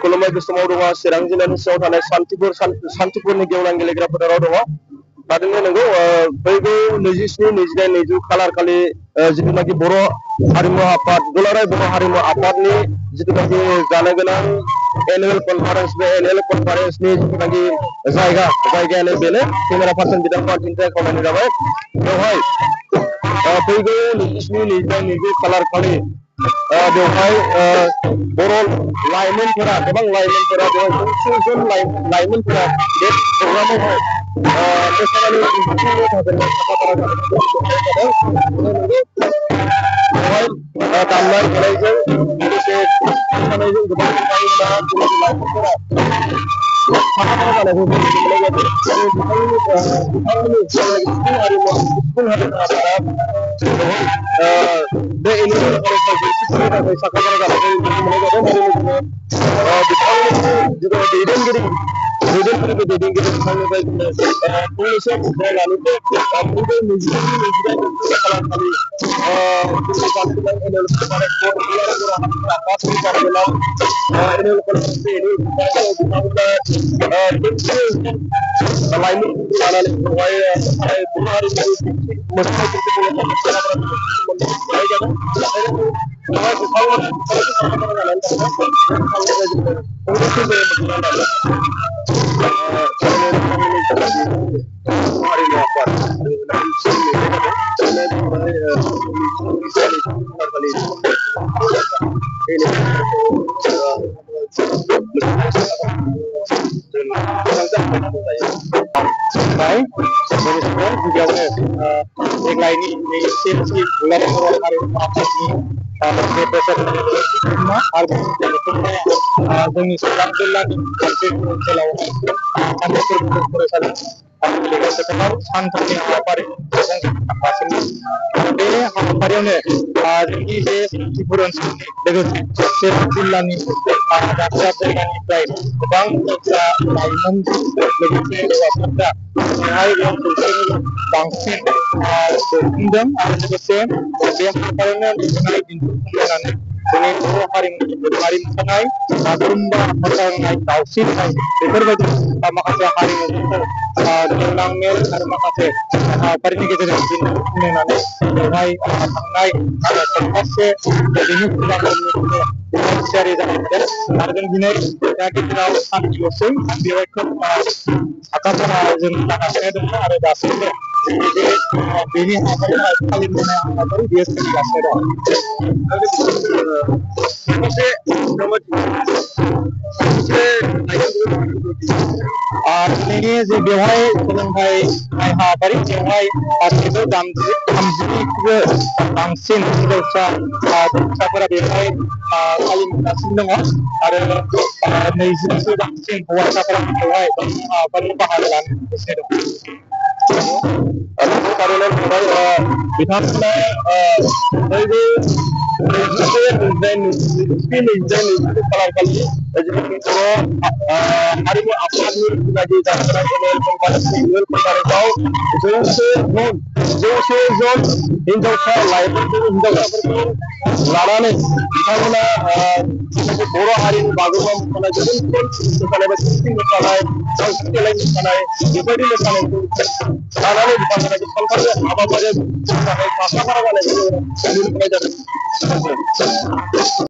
खुलुमबाय बे समाव दङ चिरां जिल्लानि सिङाव थानाय सान्तिपुरनि गेवलां गेलेग्रा फोथाराव दङ। थारैनो नंगौ फैगौ 27, 28, 29 खालार खालि जिथुनाखि बर' हारिमु आफाद दुलाराय बर' हारिमु आफादनि जिथुनाखि जानो गोनां एनुवेल कनफारेन्सनि जिथुनाखि जायगायानो बेनो केमेरा पार्सन बिदांखौ आथिंनिफ्राय खावलायनाय जाबाय। बेवहाय फैगौ 27, 29, 30 खालार खालि बेवहाय बर' लाइमोनफोरा गोबां लाइमोनफोरा बेवहाय 100 जन लाइमोनफोरा बे प्रग्रामावहाय मोसानानै दिन्थिफुंनो थाखाय साखाफारा जादों। बेवहाय दामनाय देनायजों लोगोसे मोसानायजों गोबां लाइमोनफोरा साखाफारा जानायखौ नुनो मोननाय जादों आरो बिथांमोननि सिफुं हारिमु आफादा बे एनुवेल कनफारेन्सआव दिन्थिफुंनो थाखाय साखाफारा जानायखौ नुनो मोननाय जादों आरो बिथांमोननि जिथु दैदेनगिरि बिथांनिफ्राय जोङो फंनैसो बुंनाय लानानै फैगौ 27, 29 खालार खालि जोंनि जानो गोनां एनुवेल कनफारेन्स बर' हारिमु आफादनि जानो गोनां एनुवेल कनफारेन्सनि बिथांमोना 20 लाइमोनफोरखौ लानानै बेवहाय बर' हारिमुनि मोसानाय दिन्थिफुंनो थाखाय साखाफारा मोननाय जादों। बेवहाय बिथांमोना साखाफारा जानानै हारिमु आफाद गिबियावनो देग्लायनि नैजिसे दुलाराय बर' हारिमु आफादनि मोनसे बोसोर आरो जोंनि चिरां जिल्लानि ओनसोलाव सान्तिपुर फरायसालि गेलेग्रा फोथाराव सानथामनि हाबाफारि थांगासिनो बे हाबाफारियावनो जोंनि बे सान्तिपुर ओनसोलनि लोगोसे चिरां जिल्लानि दाब दाब जायगानिफ्राय गोबां लाइमोन लोगोसे हौवासाफ्रा बेवहाय खौसेनि बांसिन जौखोन्दों आरो लोगोसे बे हाबाफारियावनो मोसानाय दिन्थिफुंलायनानै जोंनि बर' हारिमुनि दोरोङारि मोसानाय बागुरुम्बा मोसानाय दावस्रि देलाय बेफोरबायदि माखासे हारिमुफोरखौ गेवलां मेल आरो माखासे हाबाफारिनि गेजेरजों दिन्थिफुंलायनानै बेवहाय थांनाय सप्तासे बेनि सिगांनिफ्रायनो थियारि जालांदों आरो जों दिनै दा गेजेराव सानसेल'सै बेवहाय खोब साखाफारा जों जागासिनो दङ आरो दासिमबो बेनि हाबाफारि फालिबोनाय हाबाफारि बेयो सोलिगासिनो दं। दिनैनि जे बेवहाय सोलोंथाइ हाबाफारि बेवहाय गासैबो 30निख्रुइबो बांसिन हिनजावसाफोरा बेवहाय फालिगासिनो दङ आरो 20निख्रुइ बांसिन हौवासाफोरा बेवहाय हाबाफारियाव बाहागो लागासिनो दं। थारैनो फंबाय बिथांमोना फैगौ 27, 29 खालार खालि जिथुनाखि बर' हारिमु आफादनि जिथुनाखि जानो गोनां एनुवेल कनफारेन्सआव 100 जन हिनजावसा हिनजावसाफोरखौ लानानै बिथांमोना बर' हारिनि बागुरुम्बा मोसानाय गुबुन मोसानाय बा ख्रिस्टि मोसानाय दावस्रि देलाय मोसानाय बेबायदि मोसानायखौ लानानै बिथांमोना सानफ्रोमबो हाबाफारियाव थाखाय साखाफारा जानायखौ नुनो मोननाय जादों।